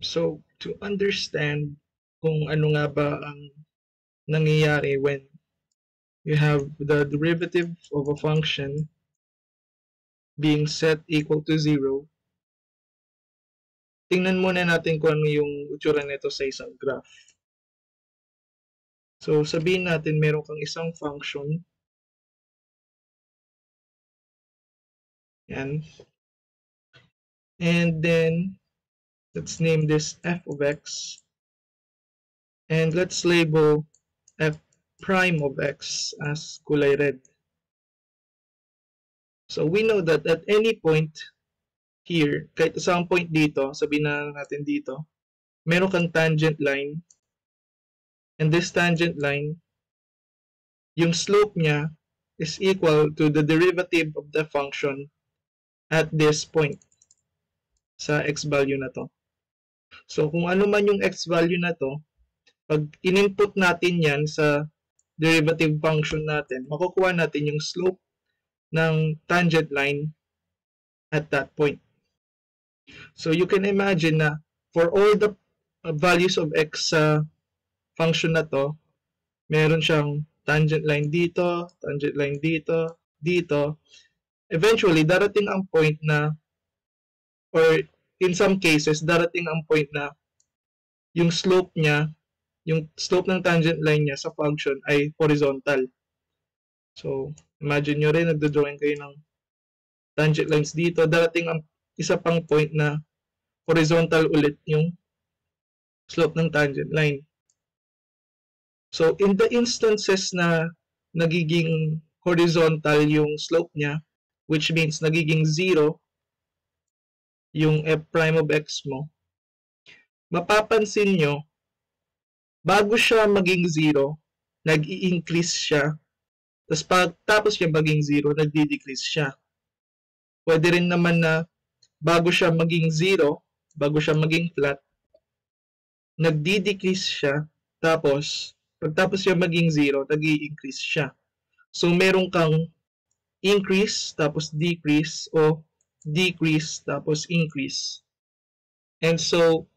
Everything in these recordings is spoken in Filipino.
So, to understand kung ano nga ba ang nangyayari when you have the derivative of a function being set equal to 0, tingnan muna natin kung ano yung itsura nito sa isang graph. So, sabihin natin meron kang isang function. Yan. And then, let's name this f of x. And let's label f prime of x as kulay red. So, we know that at any point here, kahit isang point dito, sabihin na natin dito, meron kang tangent line. And this tangent line, yung slope niya is equal to the derivative of the function at this point sa x value na to. So, kung ano man yung x value na to, pag in-input natin yan sa derivative function natin, makukuha natin yung slope ng tangent line at that point. So, you can imagine na for all the values of x sa function na to, meron siyang tangent line dito, tangent line dito, dito. Eventually, darating ang point na, or in some cases, darating ang point na yung slope niya, yung slope ng tangent line niya sa function ay horizontal. So, imagine nyo rin, nagdodrawing kayo ng tangent lines dito. Darating ang isa pang point na horizontal ulit yung slope ng tangent line. So, in the instances na nagiging horizontal yung slope niya, which means nagiging 0 yung f prime of x mo, mapapansin nyo, bago siya maging 0, nag-i-increase siya. Tapos pagtapos niya maging 0, nagdi-decrease siya. Pwede rin naman na bago siya maging 0, bago siya maging flat, nagdi-decrease siya. Tapos, pagtapos siya maging 0, nag-i-increase siya. So, meron kang increase, tapos decrease, o decrease, tapos increase. And so,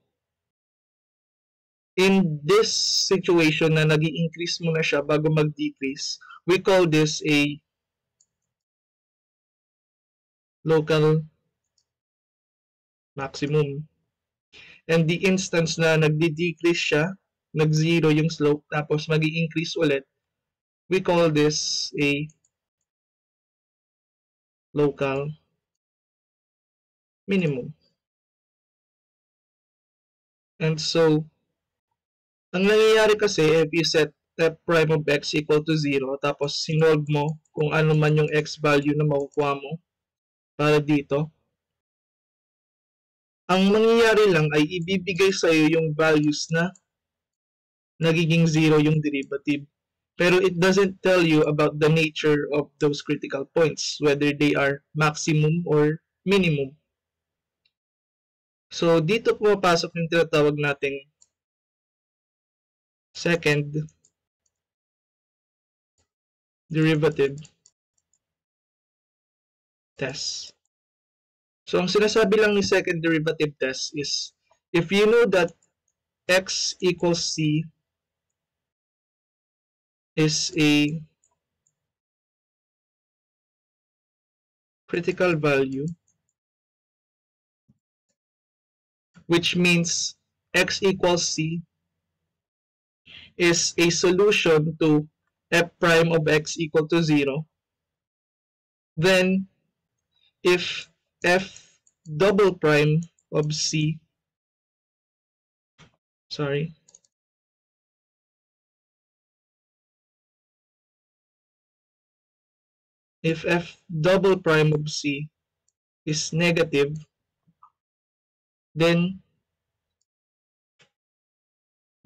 in this situation na nag-i-increase mo na siya bago mag-decrease, we call this a local maximum. And the instance na nagdi-decrease siya, nag-0 yung slope, tapos mag-i-increase ulit, we call this a local minimum. And so, ang nangyayari kasi, if you set f prime of x equal to 0, tapos sinolve mo kung ano man yung x value na makukuha mo para dito, ang mangyayari lang ay ibibigay sa'yo yung values na nagiging 0 yung derivative. Pero it doesn't tell you about the nature of those critical points, whether they are maximum or minimum. So, dito pumapasok yung tinatawag nating second derivative test. So, ang sinasabi lang ni second derivative test is, if you know that x equals c is a critical value, which means x equals c is a solution to f prime of x equal to 0, then if f double prime of c, sorry, if f double prime of c is negative, then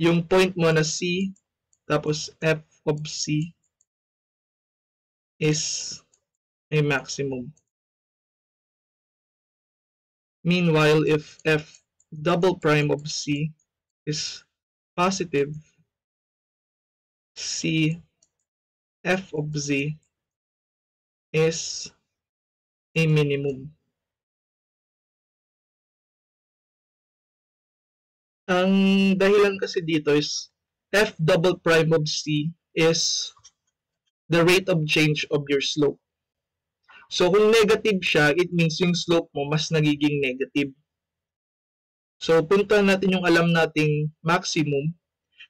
yung point mo na c tapos f of c is a maximum. Meanwhile, if f double prime of c is positive, c f of z is a minimum. Ang dahilan kasi dito is f double prime of c is the rate of change of your slope. So kung negative siya, it means yung slope mo mas nagiging negative. So punta natin yung alam nating maximum,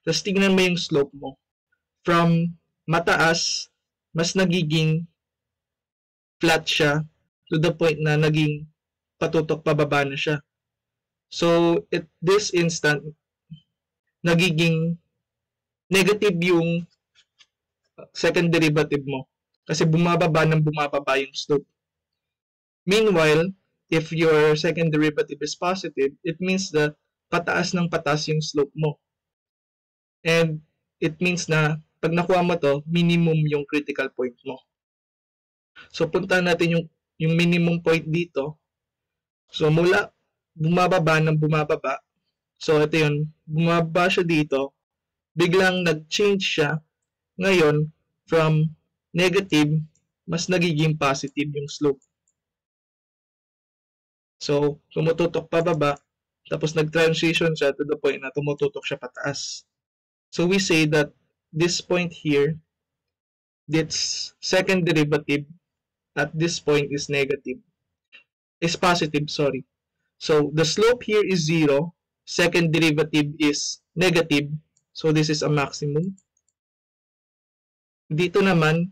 tapos tingnan mo yung slope mo. From mataas, mas nagiging flat siya to the point na naging patutok pababa na siya. So at this instant, nagiging negative yung second derivative mo kasi bumababa ng bumababa yung slope. Meanwhile, if your second derivative is positive, it means that pataas ng pataas yung slope mo. And it means na pag nakuha mo to, minimum yung critical point mo. So punta natin yung minimum point dito. So mula bumababa ng bumababa. So ito yun, bumababa siya dito, biglang nag-change siya. Ngayon, from negative, mas nagiging positive yung slope. So, tumututok pababa, tapos nag-transition siya to the point na tumututok siya pataas. So, we say that this point here, this second derivative at this point is positive, sorry. So, the slope here is 0, second derivative is negative, so this is a maximum. Dito naman,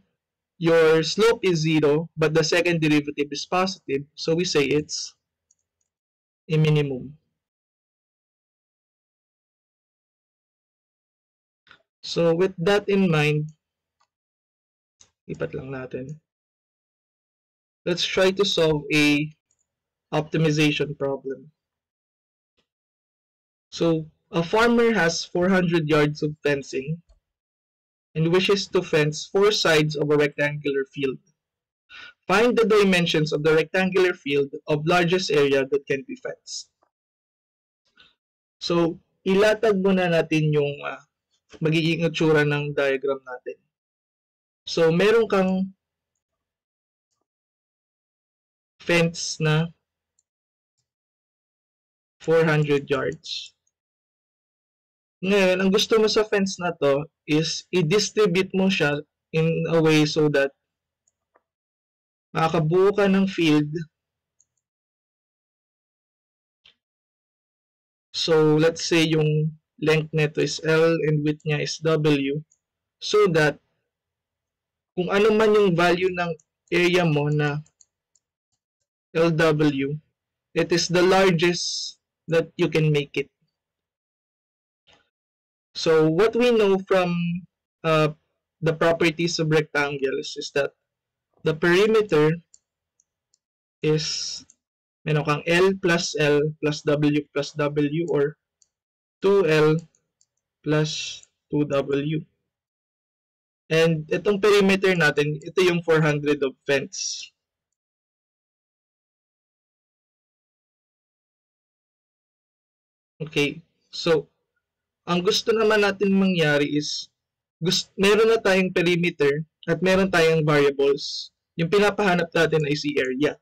your slope is 0, but the second derivative is positive, so we say it's a minimum. So with that in mind, lipat lang natin. Let's try to solve a optimization problem. So a farmer has 400 yards of fencing and wishes to fence 4 sides of a rectangular field. Find the dimensions of the rectangular field of largest area that can be fenced. So, ilatag muna natin yung magiging itsura ng diagram natin. So, meron kang fence na 400 yards. Ngayon, ang gusto mo sa fence na to is i-distribute mo siya in a way so that makakabuo ka ng field. So, let's say yung length nito is L and width niya is W. So that kung ano man yung value ng area mo na LW, it is the largest that you can make it. So what we know from the properties of rectangles is that the perimeter is meron kang L plus W plus W or 2L plus 2W. And itong perimeter natin, ito yung 400 of fence. Okay, so ang gusto naman natin mangyari is meron na tayong perimeter at meron tayong variables. Yung pinapahanap natin ay si area.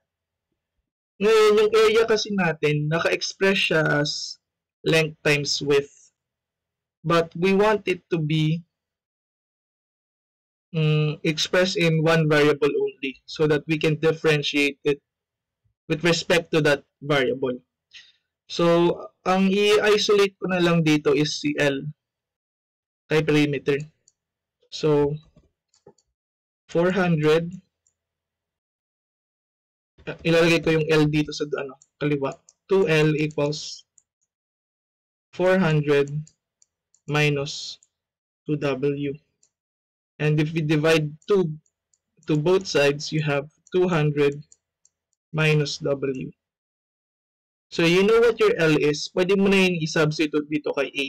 Ngayon, yung area kasi natin, naka-express siya as length times width. But we want it to be expressed in one variable only so that we can differentiate it with respect to that variable. So, ang i-isolate ko na lang dito is si L kay perimeter. So, 400 ilalagay ko yung L dito sa kaliwa. 2L equals 400 minus 2W. And if we divide 2 to both sides, you have 200 minus W. So you know what your L is. Pwede mo na yung i-substitute dito kay A.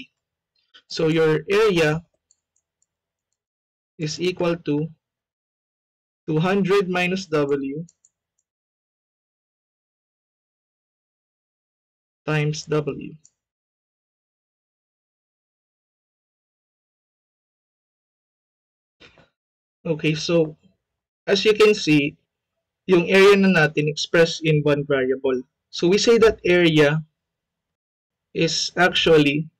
So your area is equal to 200 minus W times W. Okay, so as you can see, yung area na natin expressed in one variable. So we say that area is actually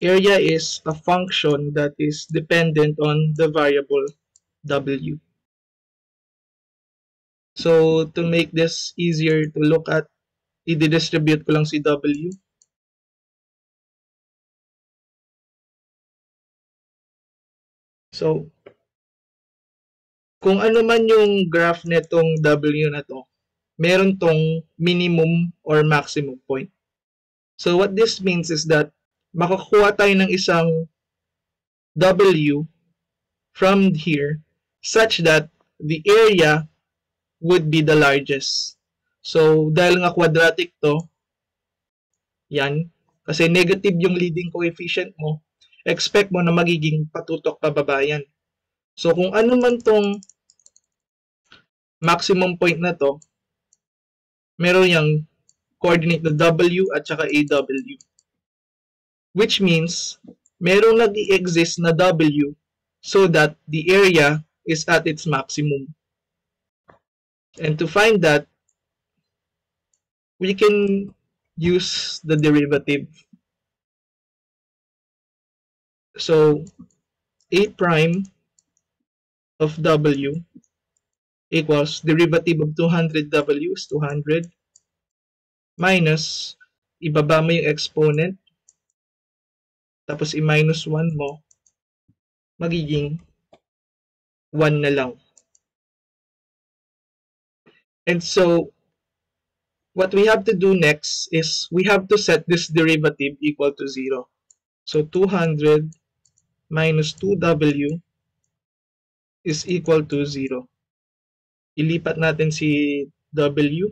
area is a function that is dependent on the variable w. So to make this easier to look at, i-distribute ko lang si w. So kung ano man yung graph netong w na to, meron tong minimum or maximum point. So what this means is that makakuha tayo ng isang w from here such that the area would be the largest. So dahil nga quadratic to, yan, kasi negative yung leading coefficient mo, expect mo na magiging patutok pababa yan. So kung ano man tong maximum point na to, meron yung coordinate na w at saka aw. Which means, merong nag-i-exist na w so that the area is at its maximum. And to find that, we can use the derivative. So, a prime of w equals derivative of 200w is 200 minus, ibaba mo yung exponent, tapos i-minus 1 mo, magiging 1 na lang. And so, what we have to do next is we have to set this derivative equal to 0. So 200 minus 2w is equal to 0. Ilipat natin si w.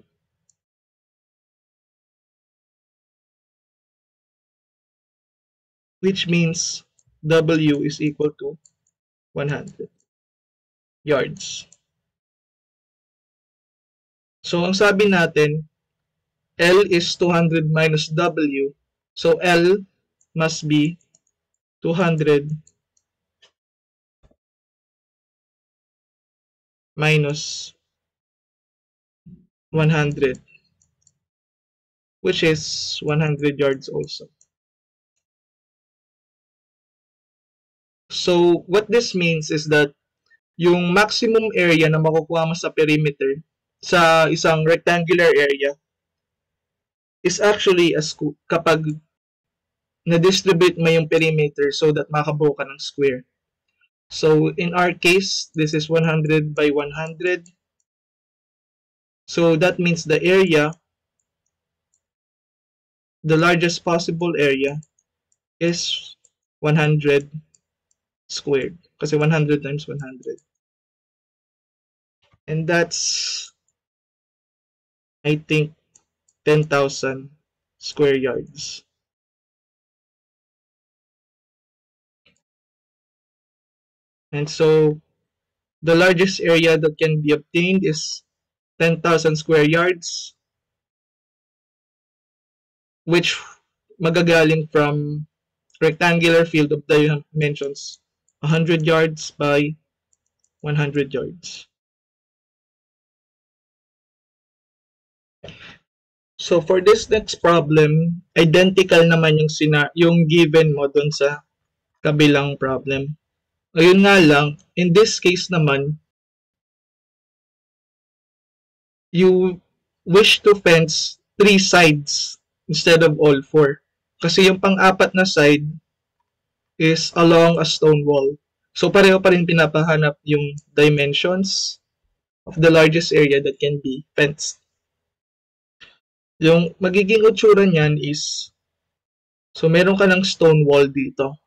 Which means w is equal to 100 yards. So ang sabi natin, L is 200 minus w. So L must be 200 minus 100, which is 100 yards also. So what this means is that yung maximum area na makukuha mo sa perimeter sa isang rectangular area is actually kapag na-distribute mo yung perimeter so that makabuo ka ng square. So in our case, this is 100 by 100. So that means the area, the largest possible area is 100 squared. Kasi 100 times 100. And that's, I think, 10,000 square yards. And so, the largest area that can be obtained is 10,000 square yards, which magagaling from rectangular field of dimensions 100 yards by 100 yards. So for this next problem, identical naman yung given mo dun sa kabilang problem. Ayun nga lang, in this case naman, you wish to fence 3 sides instead of all 4. Kasi yung pang-apat na side is along a stone wall. So pareho pa rin pinapahanap yung dimensions of the largest area that can be fenced. Yung magiging itsura niyan is, so meron ka ng stone wall dito.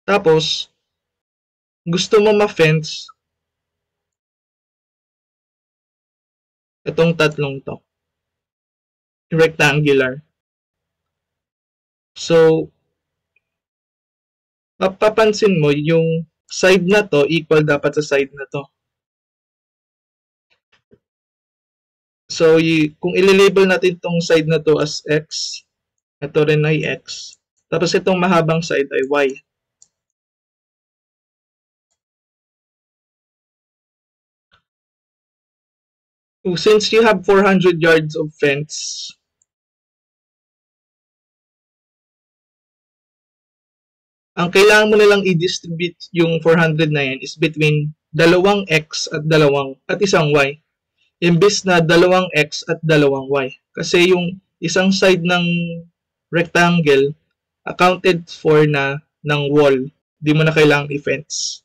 Tapos, gusto mo ma-fence itong tatlong to. Rectangular. So, mapapansin mo yung side na to equal dapat sa side na to. So, kung i-label natin itong side na to as x, ito rin ay x. Tapos itong mahabang side ay y. Since you have 400 yards of fence, ang kailangan mo na lang i-distribute yung 400 na yan is between dalawang x at isang y. Imbes na dalawang x at dalawang y. Kasi yung isang side ng rectangle accounted for na ng wall. Di mo na kailangang i-fence.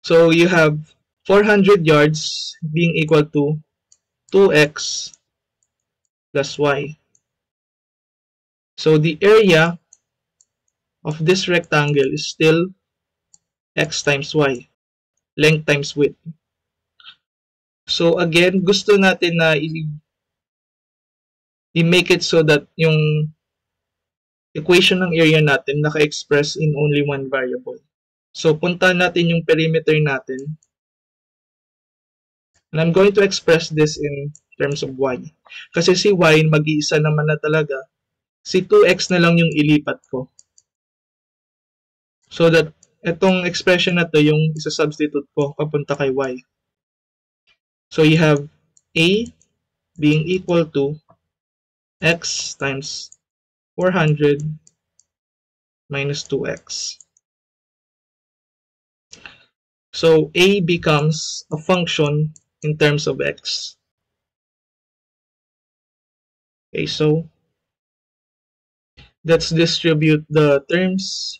So you have 400 yards being equal to 2x plus y. So the area of this rectangle is still x times y, length times width. So again, gusto natin na i-make it so that yung equation ng area natin naka-express in only one variable. So punta natin yung perimeter natin. And I'm going to express this in terms of y. Kasi si y, mag-iisa naman na talaga. Si 2x na lang yung ilipat ko. So that itong expression na to yung isa-substitute ko papunta kay y. So you have a being equal to x times 400 minus 2x. So a becomes a function in terms of x. Okay, so let's distribute the terms.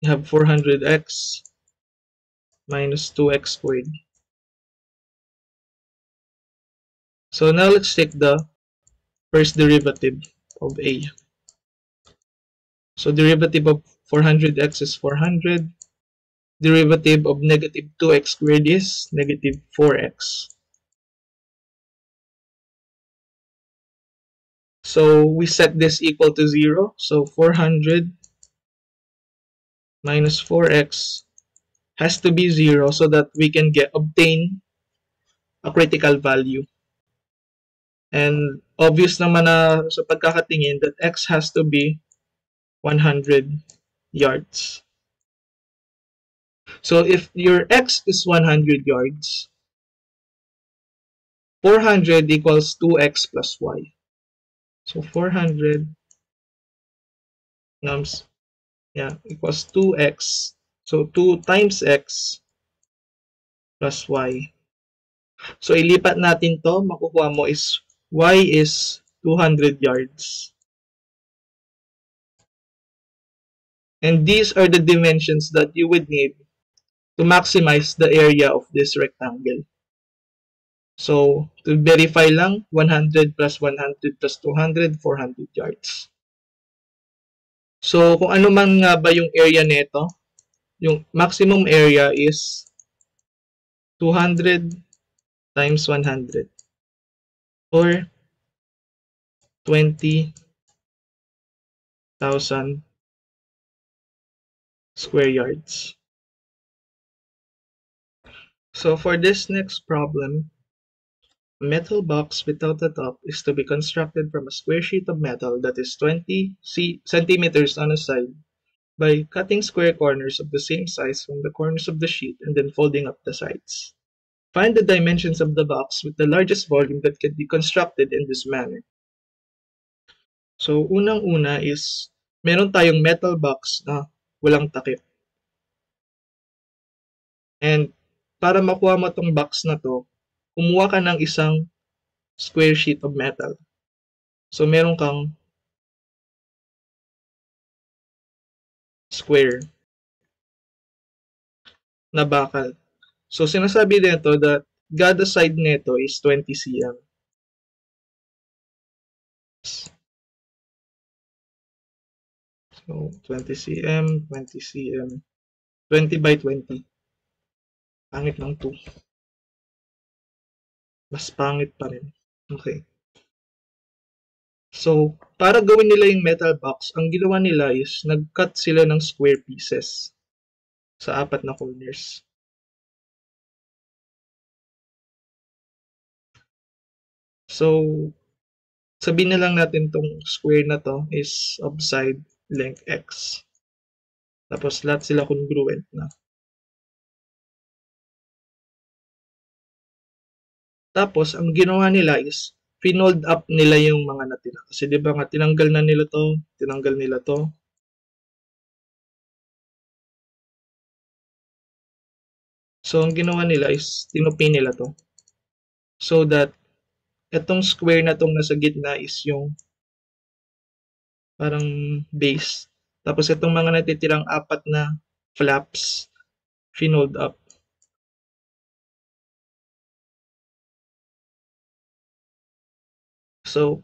You have 400x minus 2x squared. So now let's take the first derivative of a. So derivative of 400x is 400. Derivative of negative 2x squared is negative 4x. So we set this equal to 0. So 400 minus 4x has to be 0 so that we can obtain a critical value. And obvious naman na sa pagkakatingin that x has to be 100 yards. So if your x is 100 yards, 400 equals 2x plus y. So 400 equals 2x. So 2 times x plus y. So ilipat natin to, makukuha mo is y is 200 yards. And these are the dimensions that you would need to maximize the area of this rectangle. So, to verify lang, 100 plus 100 plus 200, 400 yards. So, kung ano man nga ba yung area nito, yung maximum area is 200 times 100 or 20,000 square yards. So, for this next problem, a metal box without a top is to be constructed from a square sheet of metal that is 20 centimeters on a side by cutting square corners of the same size from the corners of the sheet and then folding up the sides. Find the dimensions of the box with the largest volume that can be constructed in this manner. So, unang-una is meron tayong metal box na walang takip. And para makuha mo tong box na to, kumuha ka ng isang square sheet of metal. So, meron kang square na bakal. So, sinasabi nito that kada side nito is 20 cm. So, 20 cm, 20 cm, 20 by 20. Pangit ng 2. Mas pangit pa rin. Okay. So, para gawin nila yung metal box, ang ginawa nila is nag-cut sila ng square pieces sa 4 na corners. So, sabihin na lang natin tong square na to is of side length x. Tapos lahat sila congruent na. Tapos, ang ginawa nila is, finold up nila yung mga natira. Kasi di ba nga, tinanggal na nila to, tinanggal nila to. So, ang ginawa nila is, tinupi nila to. So that, itong square na tong nasa gitna is yung parang base. Tapos, itong mga natitirang apat na flaps, finold up. So,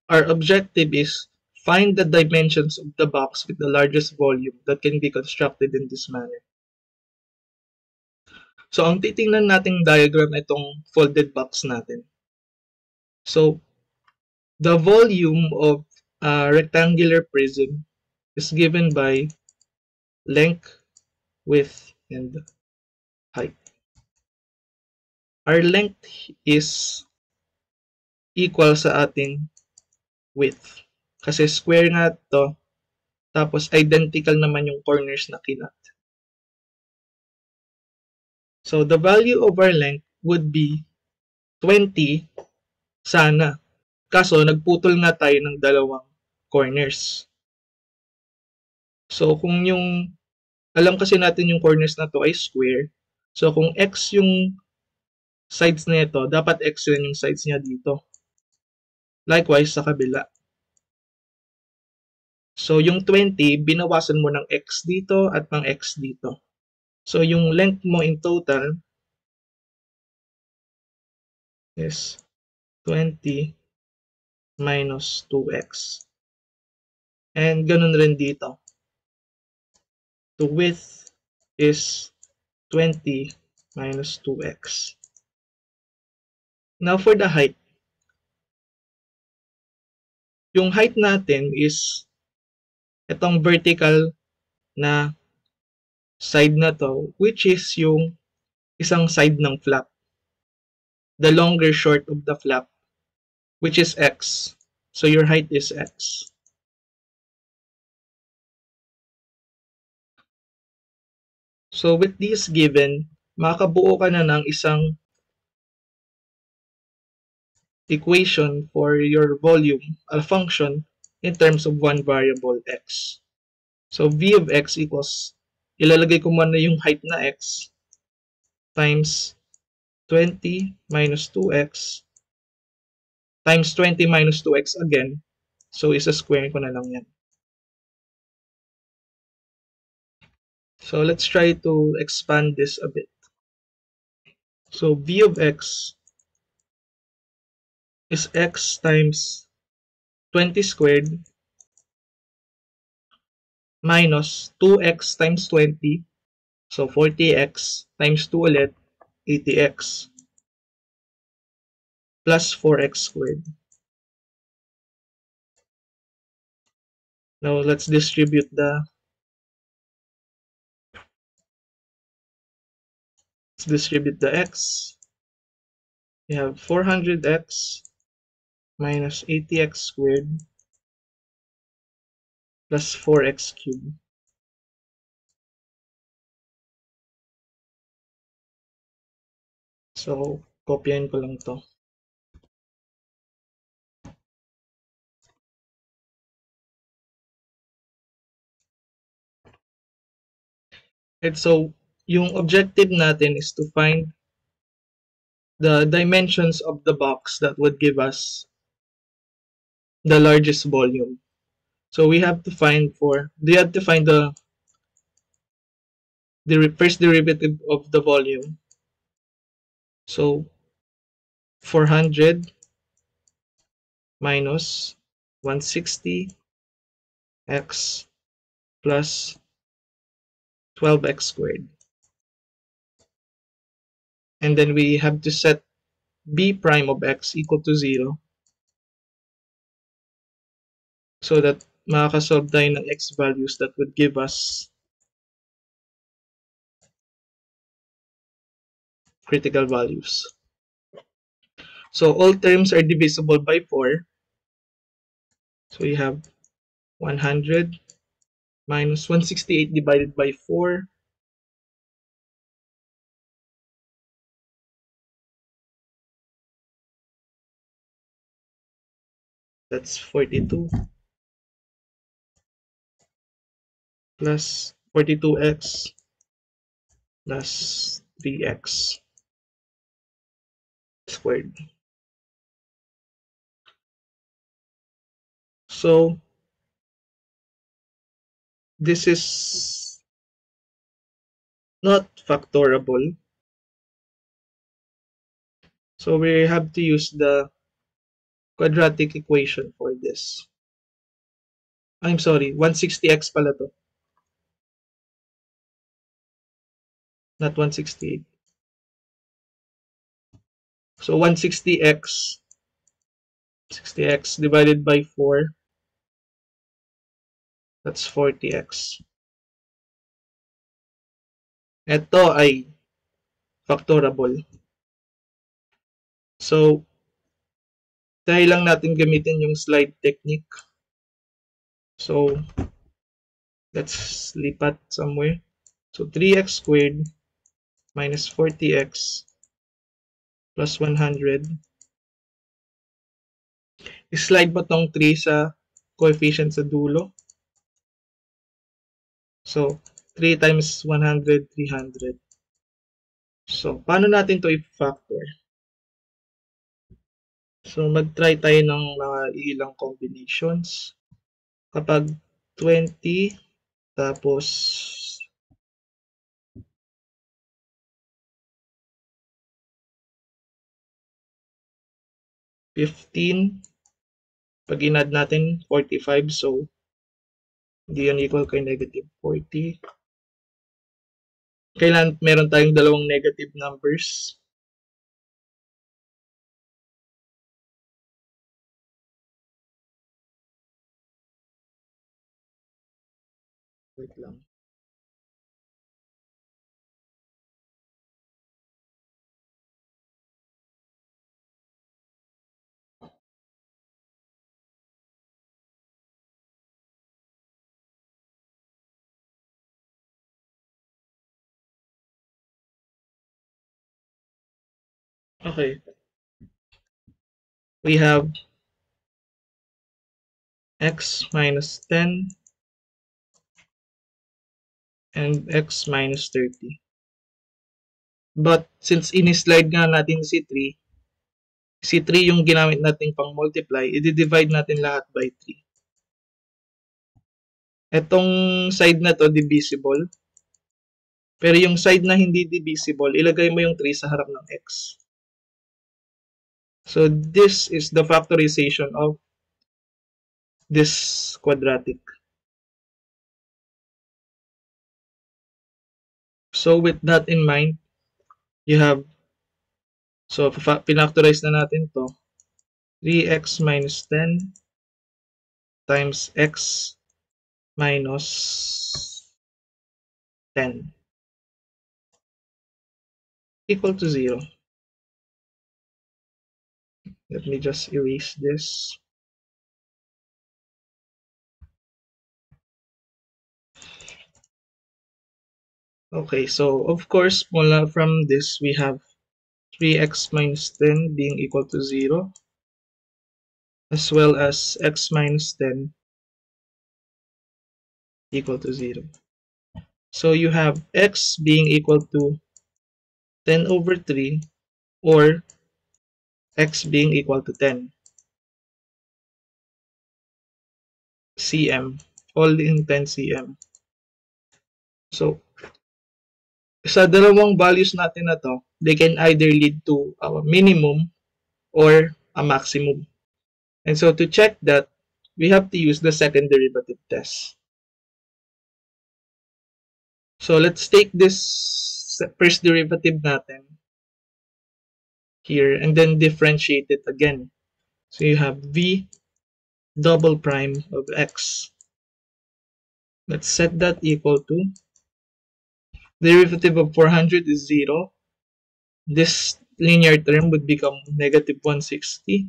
our objective is find the dimensions of the box with the largest volume that can be constructed in this manner. So, ang titingnan nating diagram itong folded box natin. So, the volume of a rectangular prism is given by length, width, and height. Our length is equal sa ating width. Kasi square nga to, tapos identical naman yung corners na kinat. So, the value of our length would be 20 sana. Kaso, nagputol nga tayo ng dalawang corners. So, kung yung, alam kasi natin yung corners na to ay square. So, kung x yung sides na ito, dapat x yun yung sides niya dito. Likewise, sa kabila. So, yung 20, binawasan mo ng x dito at ng x dito. So, yung length mo in total is 20 minus 2x. And ganun rin dito. The width is 20 minus 2x. Now, for the height, yung height natin is itong vertical na side na to, which is yung isang side ng flap. The longer short of the flap, which is x. So your height is x. So with this given, makabuo ka na ng isang equation for your volume, a function, in terms of one variable x. So v of x equals, ilalagay ko muna yung height na x times 20 minus 2x times 20 minus 2x again. So, isa-square ko na lang yan. So, let's try to expand this a bit. So, v of x is x times 20 squared minus 2x times 20. So, 40x times 2 ulit, 80x plus 4x squared. Now, let's distribute the x. We have 400x minus 80x squared plus 4x cubed. So, kopyahin ko lang to. And so, yung objective natin is to find the dimensions of the box that would give us the largest volume. So we have to find the first derivative of the volume. So 400 minus 160 x plus 12x squared. And then we have to set b prime of x equal to 0 so that makakasolve tayo ng x values that would give us critical values. So all terms are divisible by 4. So we have 100 minus 168 divided by 4. That's 42 plus 42x plus 3x squared. So this is not factorable. So we have to use the quadratic equation for this. I'm sorry, 160x pala to, not 168. So 160x, 60x divided by 4, that's 40x. Ito ay factorable. So, try lang natin gamitin yung slide technique. So, let's lipat somewhere. So, 3x squared minus 40x plus 100. I-slide mo tong 3 sa coefficient sa dulo. So, 3 times 100, 300. So, paano natin to i-factor? So, mag-try tayo ng mga ilang combinations. Kapag 20, tapos 15, pag in-add natin 45, so hindi yan equal kay negative 40. Kailan meron tayong dalawang negative numbers. Wait lang. Okay. We have x minus 10 and x minus 30. But since ini-slide nga natin si 3, si 3 yung ginamit natin pang multiply, i-divide natin lahat by 3. Etong side na to divisible. Pero yung side na hindi divisible, ilagay mo yung 3 sa harap ng x. So this is the factorization of this quadratic. So with that in mind, you have, so pinactorize na natin to, 3x minus 10 times x minus 10 equal to 0. Let me just erase this. Okay, so of course, mula from this, we have 3x minus 10 being equal to 0, as well as x minus 10 equal to 0. So you have x being equal to 10 over 3, or x being equal to 10 cm, all in 10 cm. So, sa dalawang values natin na to, they can either lead to a minimum or a maximum. And so to check that, we have to use the second derivative test. So let's take this first derivative natin here and then differentiate it again. So you have v double prime of x. Let's set that equal to, derivative of 400 is 0. This linear term would become negative 160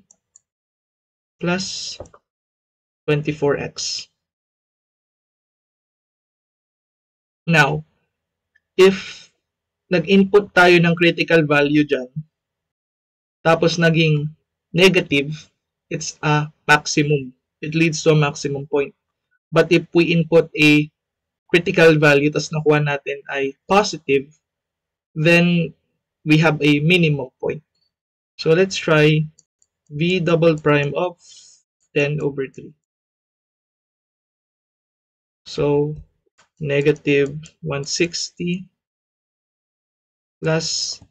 plus 24x. Now, if nag-input tayo ng critical value dyan, tapos naging negative, it's a maximum. It leads to a maximum point. But if we input a critical value, tas nakuha natin ay positive, then we have a minimum point. So let's try v double prime of 10 over 3. So negative 160 plus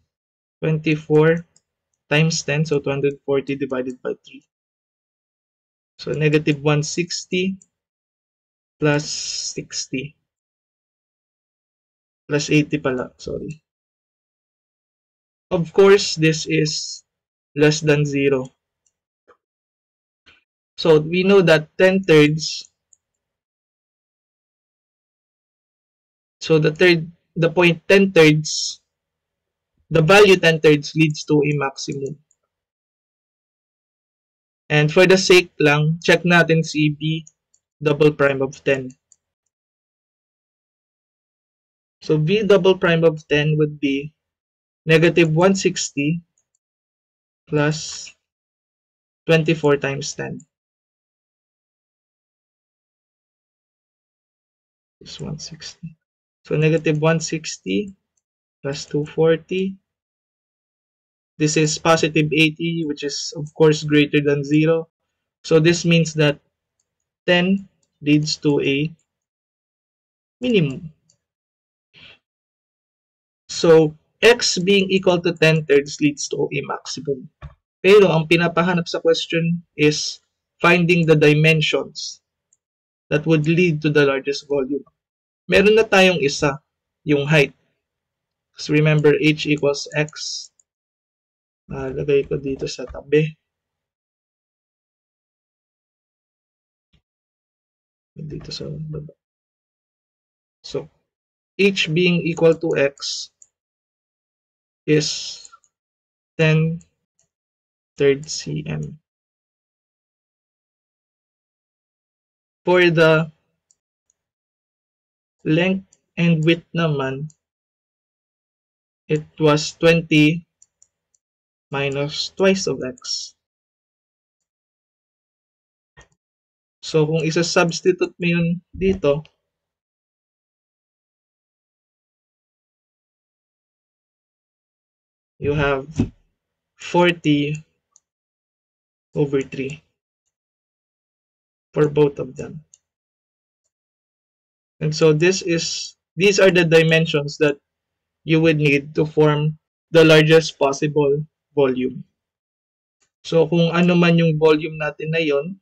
24 times 10, so 240 divided by 3. So negative 160 plus 60 plus 80 pala, sorry. Of course, this is less than 0. So we know that 10 thirds, so the point 10 thirds, the value 10 thirds leads to a maximum. And for the sake lang, check natin si b double prime of 10. So v double prime of 10 would be negative 160 plus 24 times 10. Is 160. So negative 160 plus 240. This is positive 80, which is of course greater than 0. So this means that 10 leads to a minimum. So x being equal to 10 thirds leads to a maximum. Pero ang pinapahanap sa question is finding the dimensions that would lead to the largest volume. Meron na tayong isa, yung height. So remember, h equals x. Lagay ko dito sa tabi. Dito sa baba. So, h being equal to x is 10 third cm. For the length and width naman, it was 20 minus twice of x. So, kung isa-substitute mo yun dito, you have 40 over 3 for both of them. And so these are the dimensions that you would need to form the largest possible volume. So kung ano man yung volume natin na yon,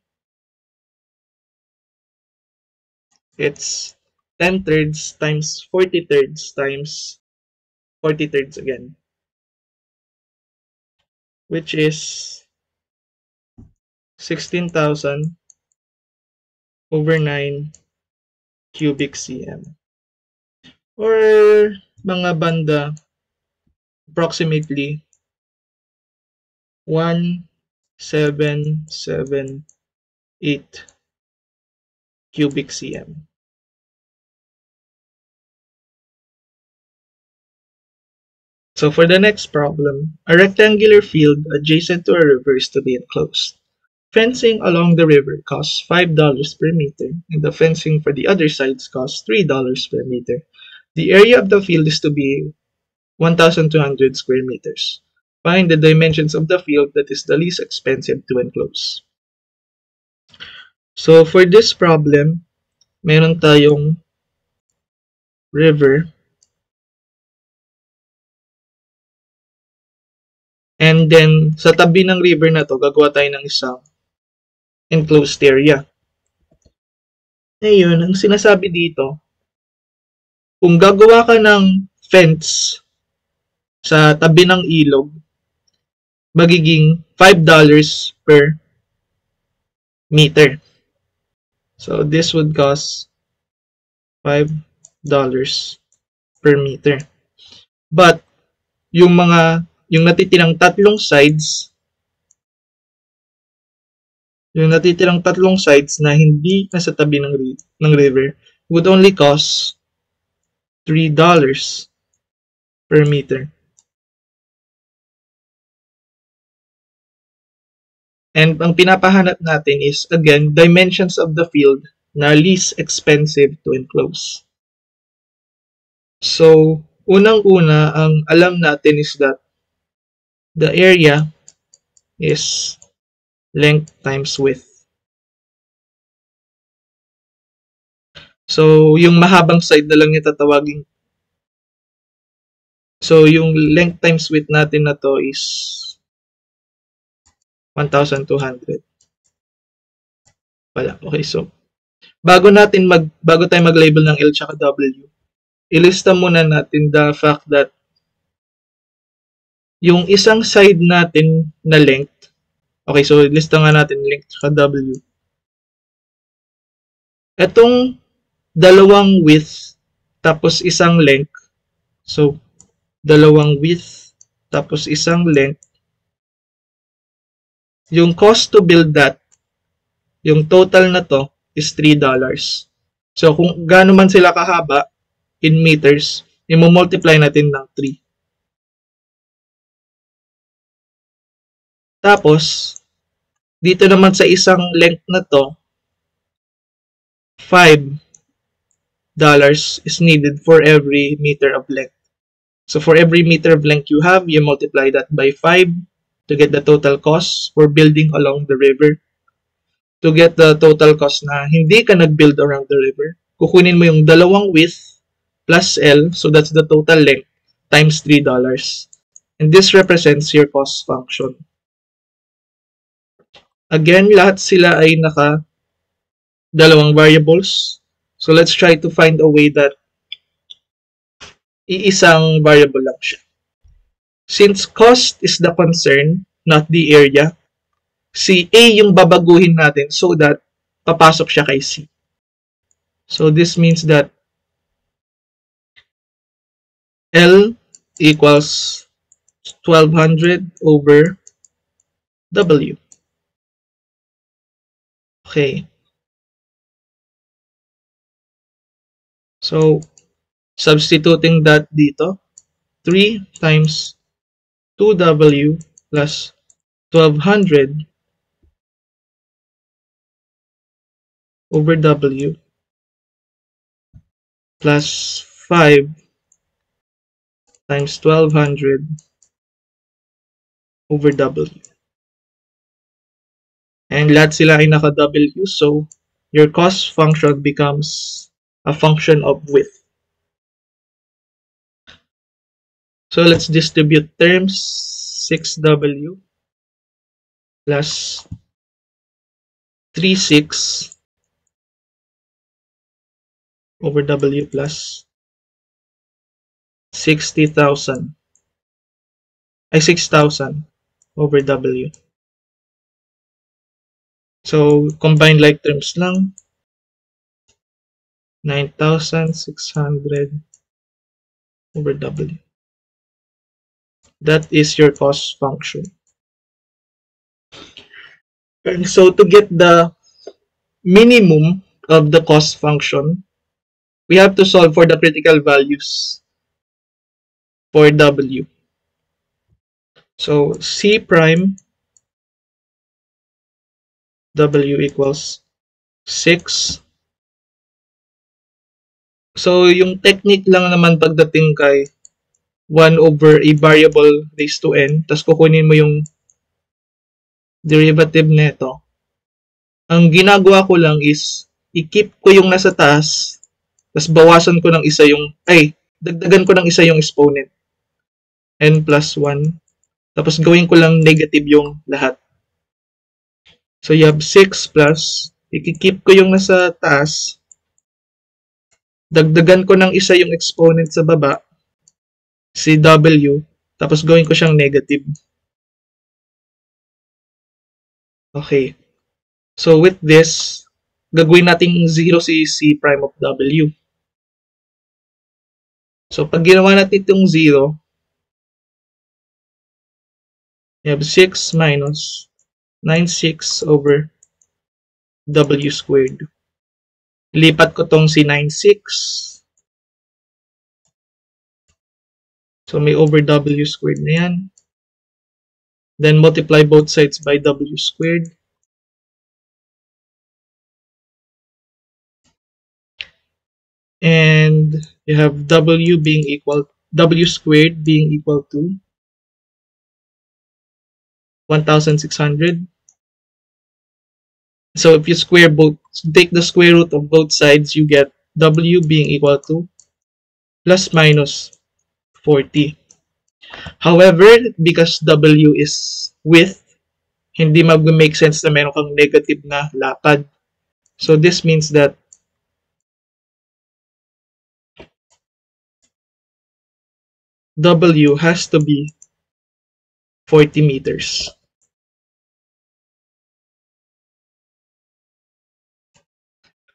it's 10 thirds times 40 thirds times 40 thirds again, which is 16,000 over 9 cubic cm. Or mga banda, approximately 1778 cubic cm. So for the next problem, a rectangular field adjacent to a river is to be enclosed. Fencing along the river costs $5 per meter, and the fencing for the other sides costs $3 per meter. The area of the field is to be 1,200 square meters. Find the dimensions of the field that is the least expensive to enclose. So for this problem, meron tayong river. And then, sa tabi ng river na to, gagawa tayo ng isang enclosed area. Ngayon, ang sinasabi dito, kung gagawa ka ng fence sa tabi ng ilog, magiging $5 per meter. So, this would cost $5 per meter. But, yung natitirang tatlong sides na hindi nasa tabi ng river would only cost $3 per meter. And ang pinapahanap natin is, again, dimensions of the field na least expensive to enclose. So, unang-una, ang alam natin is that the area is length times width. So, yung mahabang side na lang yung tatawagin. So, yung length times width natin na to is 1,200. Wala. Okay, so bago tayo mag-label ng L tsaka W, ilista muna natin the fact that yung isang side natin na length, okay, so ilista nga natin length tsaka W. Etong dalawang width tapos isang length, so dalawang width tapos isang length, yung cost to build that, yung total na to is $3. So kung gaano man sila kahaba in meters, i-multiply natin ng 3. Tapos, dito naman sa isang length na to, $5 is needed for every meter of length. So for every meter of length you have, you multiply that by 5 to get the total cost for building along the river. To get the total cost na hindi ka nag-build around the river, kukunin mo yung dalawang width plus L, so that's the total length, times $3. And this represents your cost function. Again, lahat sila ay naka dalawang variables. So let's try to find a way that iisang variable lang siya. Since cost is the concern, not the area, si A yung babaguhin natin so that papasok siya kay C. So this means that L equals 1,200 over W. Okay. So, substituting that dito, 3 times 2W plus 1,200 over W plus 5 times 1,200 over W. And lahat sila ay naka-W, so your cost function becomes a function of width. So let's distribute terms. 6W plus 3,6 over W plus 60,000 ay 6,000 over W. So combined like terms lang, 9,600 over W. That is your cost function. And so to get the minimum of the cost function, we have to solve for the critical values for W. So C prime W equals 6. So yung technique lang naman pagdating kay 1 over a variable raised to n, tapos kukunin mo yung derivative neto. Ang ginagawa ko lang is i-keep ko yung nasa taas, tapos bawasan ko ng isa yung, dagdagan ko ng isa yung exponent. N plus 1. Tapos gawin ko lang negative yung lahat. So you have 6 plus, i-keep ko yung nasa taas, dagdagan ko ng isa yung exponent sa baba, si W, tapos gawin ko siyang negative. Okay. So with this, gagawin natin 0 si C prime of W. So pag ginawa natin itong 0, you have 6 minus 9,6 over W squared. Lipat ko tong si 9,6. So may over W squared na yan. Then multiply both sides by W squared. And you have W squared being equal to 1,600. So if you take the square root of both sides, you get W being equal to plus minus 40. However, because W is width, hindi mag-make sense na meron kang negative na lapad. So this means that W has to be 40 meters.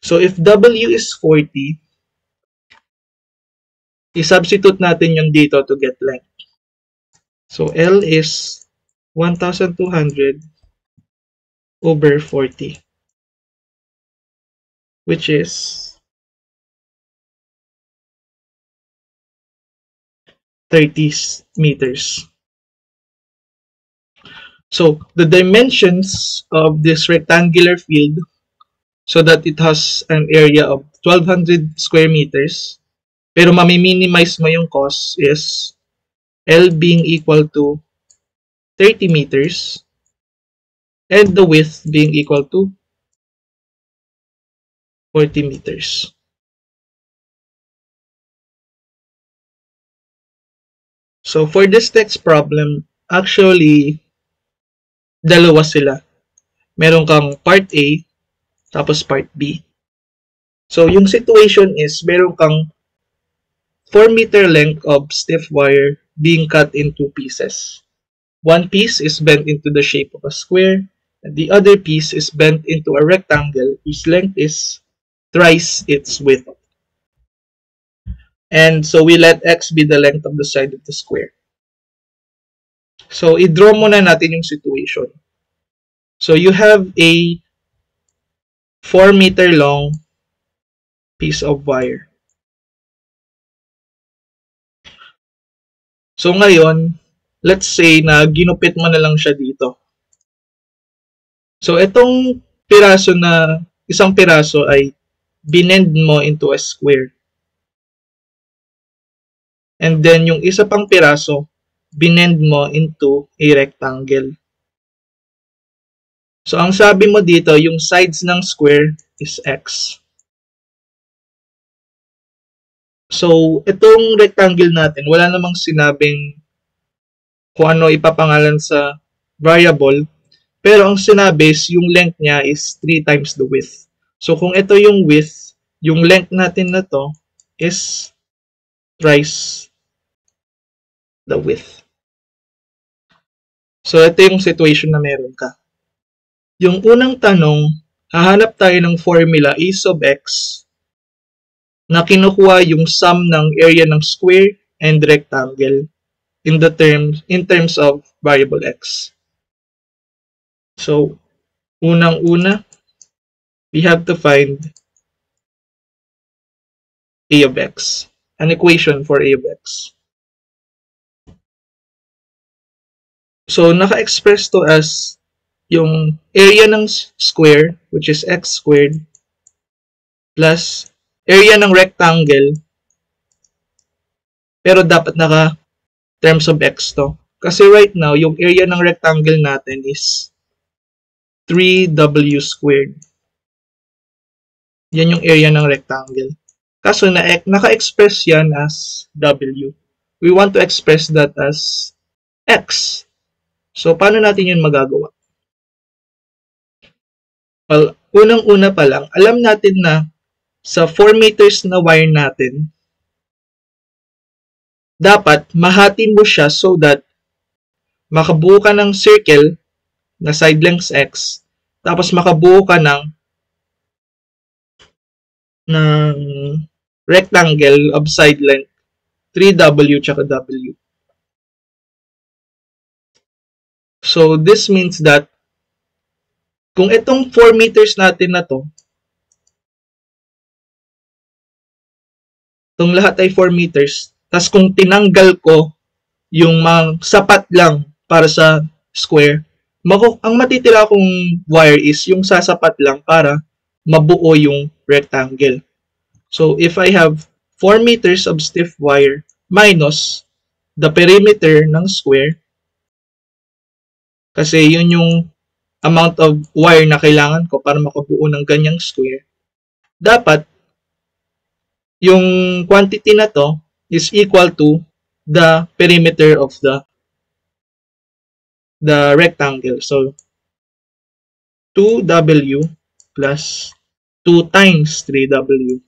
So if W is 40, i-substitute natin yung dito to get length. So L is 1,200 over 40, which is 30 meters. So the dimensions of this rectangular field, so that it has an area of 1,200 square meters, pero mami-minimize mo yung cost, is L being equal to 30 meters and the width being equal to 40 meters. So for this next problem, actually, dalawa sila. Meron kang part A, tapos part B. So yung situation is, meron kang 4 meter length of stiff wire being cut in 2 pieces. One piece is bent into the shape of a square, and the other piece is bent into a rectangle whose length is thrice its width. And so we let x be the length of the side of the square. So i-draw muna natin yung situation. So you have a 4 meter long piece of wire. So ngayon, let's say na ginupit mo na lang siya dito. So itong isang piraso ay binend mo into a square. And then yung isa pang piraso, binend mo into a rectangle. So ang sabi mo dito, yung sides ng square is x. So itong rectangle natin, wala namang sinabing kung ano ipapangalan sa variable, pero ang sinabi is yung length niya is 3 times the width. So kung ito yung width, yung length natin na to is thrice the width. So ito yung situation na meron ka. Yung unang tanong, hahanap tayo ng formula a sub x na kinukuha yung sum ng area ng square and rectangle in terms of variable x. So, unang-una, we have to find a of x, an equation for a of x. So, naka-express to as yung area ng square, which is x squared, plus area ng rectangle, pero dapat naka terms of x to. Kasi right now, yung area ng rectangle natin is 3w squared. Yan yung area ng rectangle. Kaso naka-express yan as w. We want to express that as x. So, paano natin yun magagawa? Well, unang-una pa lang, alam natin na sa 4 meters na wire natin, dapat mahati mo siya so that makabuo ka ng circle na side length x, tapos makabuo ka ng rectangle of side length 3w tsaka w. So this means that kung itong 4 meters natin na to, itong lahat ay 4 meters, tas kung tinanggal ko yung mga sapat lang para sa square, ang matitira kong wire is yung sasapat lang para mabuo yung rectangle. So, if I have 4 meters of stiff wire minus the perimeter ng square, kasi yun yung amount of wire na kailangan ko para makabuo ng ganyang square, dapat yung quantity na to is equal to the perimeter of the rectangle. So, 2W plus 2 times 3W.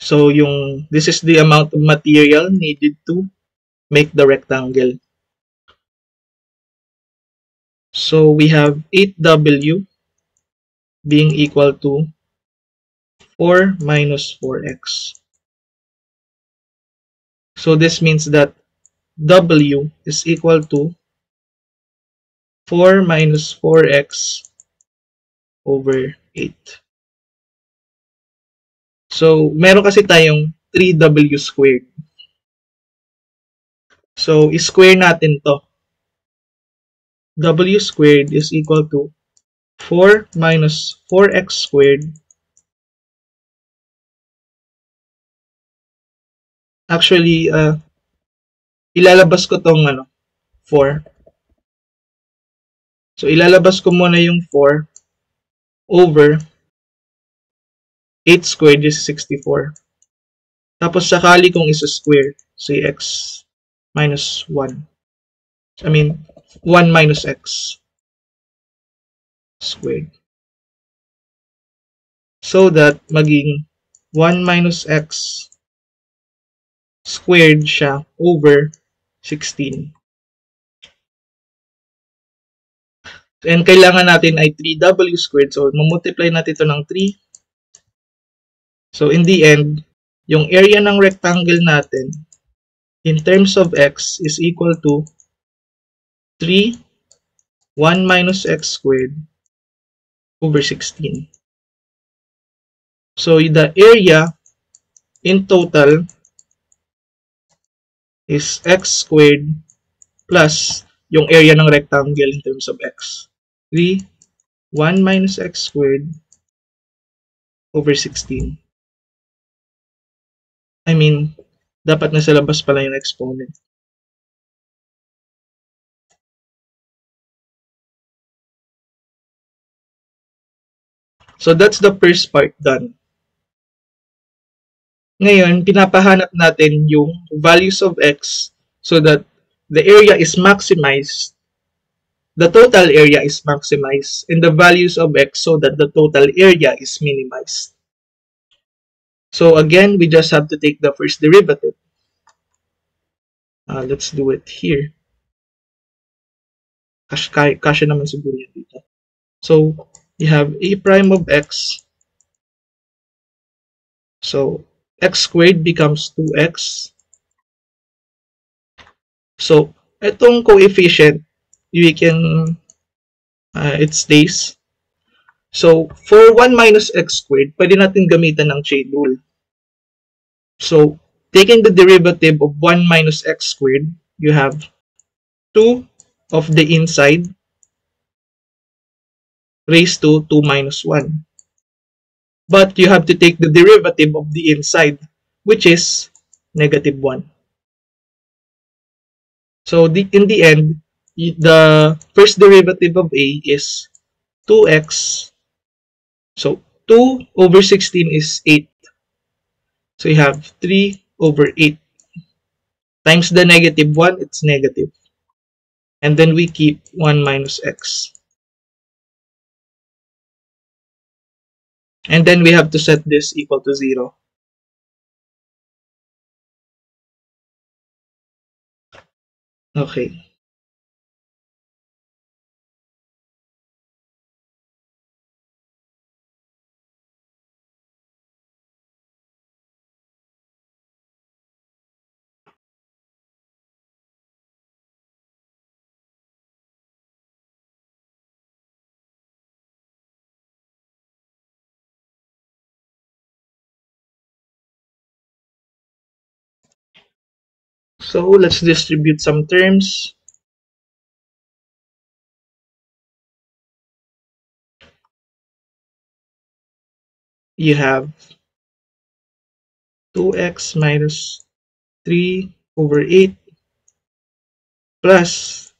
So, this is the amount of material needed to make the rectangle. So, we have 8W being equal to 4 minus 4x. So, this means that W is equal to 4 minus 4x over 8. So, meron kasi tayong 3W squared. So, square natin to. W squared is equal to 4 minus 4x squared. Actually, ilalabas ko tong 4. So, ilalabas ko muna yung 4 over 8 squared is 64. Tapos, sakali kong isa-square, say x minus 1. I mean, 1 minus x squared. So that maging 1 minus x squared siya over 16. And kailangan natin ay 3w squared. So, mamultiply natin ito ng 3. So, in the end, yung area ng rectangle natin in terms of x is equal to 3, 1 minus x squared over 16. So, the area in total is x squared plus yung area ng rectangle in terms of x. 3, 1 minus x squared over 16. I mean, dapat nasa labas pala yung exponent. So, that's the first part done. Ngayon, pinapahanap natin yung values of x so that the area is maximized, the total area is maximized, and the values of x so that the total area is minimized. So again, we just have to take the first derivative. Let's do it here. Kasya naman siguro yan dito. So, you have a prime of x. So, x squared becomes 2x. So, itong coefficient, we can, it stays. So, for 1 minus x squared, pwede natin gamitan ng chain rule. So, taking the derivative of 1 minus x squared, you have 2 of the inside raised to 2 minus 1. But you have to take the derivative of the inside, which is negative 1. So, in the end, the first derivative of a is 2x. So, 2 over 16 is 8. So, you have 3 over 8. Times the negative 1, it's negative. And then we keep 1 minus x. And then we have to set this equal to 0. Okay. So let's distribute some terms. You have 2x minus 3 over 8 plus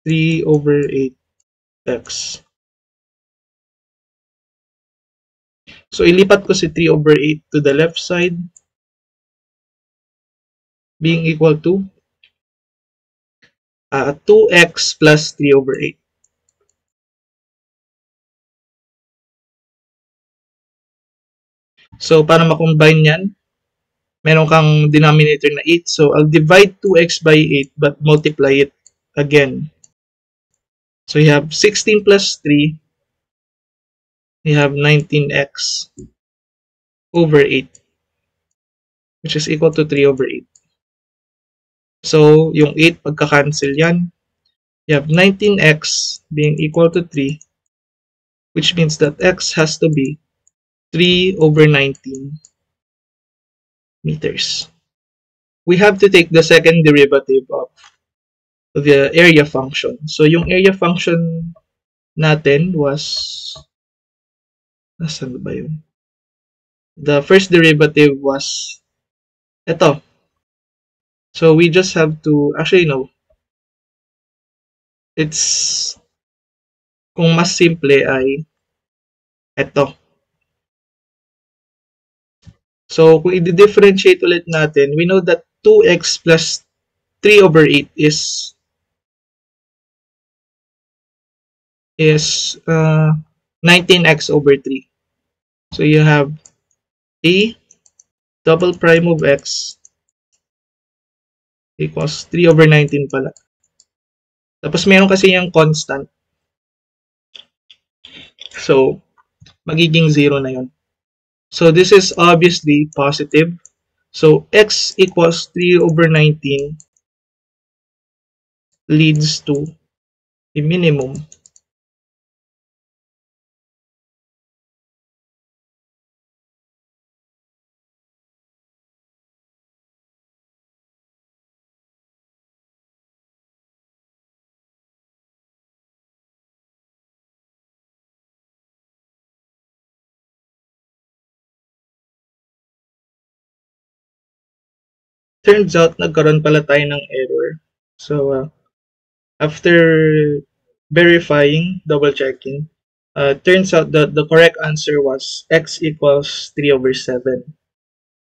3 over 8x. So ilipat ko si 3 over 8 to the left side, being equal to 2x plus 3 over 8. So para ma-combine yan, meron kang denominator na 8. So I'll divide 2x by 8 but multiply it again. So you have 16 plus 3, you have 19x over 8, which is equal to 3 over 8. So yung 8, pagka-cancel yan, you have 19x being equal to 3, which means that x has to be 3 over 19 meters. We have to take the second derivative of the area function. So yung area function natin was, nasaan ba yun? The first derivative was ito. So we just have to, actually no, it's, kung mas simple ay ito. So kung i-differentiate ulit natin, we know that 2x plus 3 over 8 is 19x over 3. So you have a double prime of x equals 3 over 19 pala. Tapos meron kasi yung constant. So magiging 0 na yun. So this is obviously positive. So x equals 3 over 19 leads to a minimum turns out nagkaroon pala tayo ng error. So after verifying, double checking, turns out that the correct answer was x equals 3 over 7.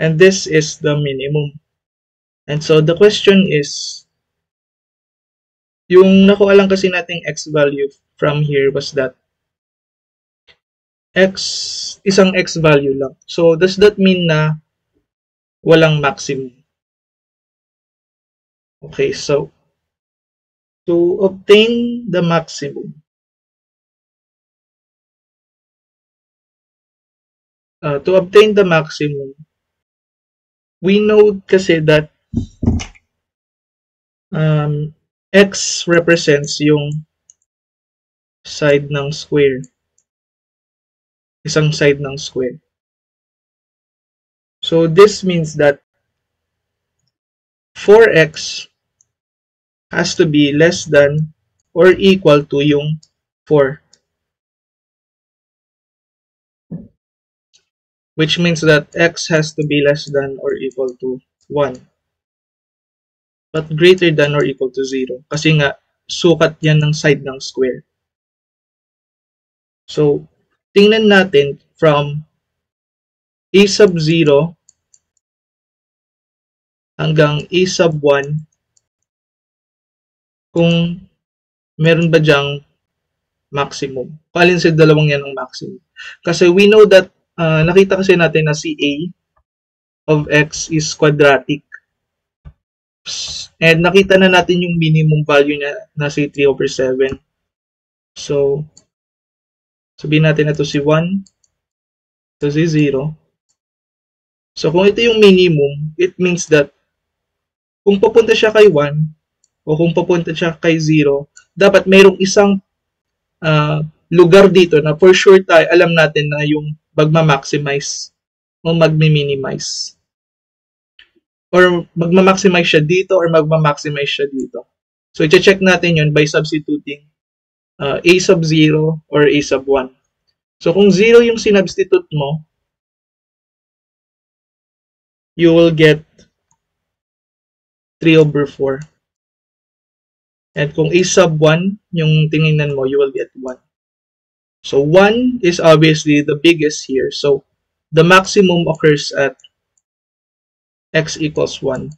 And this is the minimum. And so the question is, yung nakuha lang kasi nating x value from here was that isang x value lang. So does that mean na walang maximum? Okay, so to obtain the maximum, we know kasi that x represents yung side ng square. Isang side ng square. So this means that 4x has to be less than or equal to yung 4. Which means that x has to be less than or equal to 1. But greater than or equal to 0. Kasi nga, sukat yan ng side ng square. So, tingnan natin from a sub 0 hanggang a sub 1 kung meron ba dyang maximum. Palin sa dalawang yan ang maximum. Kasi we know that, nakita kasi natin na si a of x is quadratic. And nakita na natin yung minimum value niya na si 3 over 7. So, sabihin natin na ito si 1, ito si 0. So, kung ito yung minimum, it means that kung papunta siya kay 1 o kung papunta siya kay 0, dapat mayroong isang lugar dito na for sure tayo alam natin na yung magma-maximize o magmi-minimize. or magma-maximize siya dito or magma-maximize siya dito. So, i-check natin yun by substituting a sub 0 or a sub 1. So, kung 0 yung sinubstitute mo, you will get 3 over 4. And kung a sub 1 yung tinignan mo, you will get 1. So, 1 is obviously the biggest here. So, the maximum occurs at x equals 1.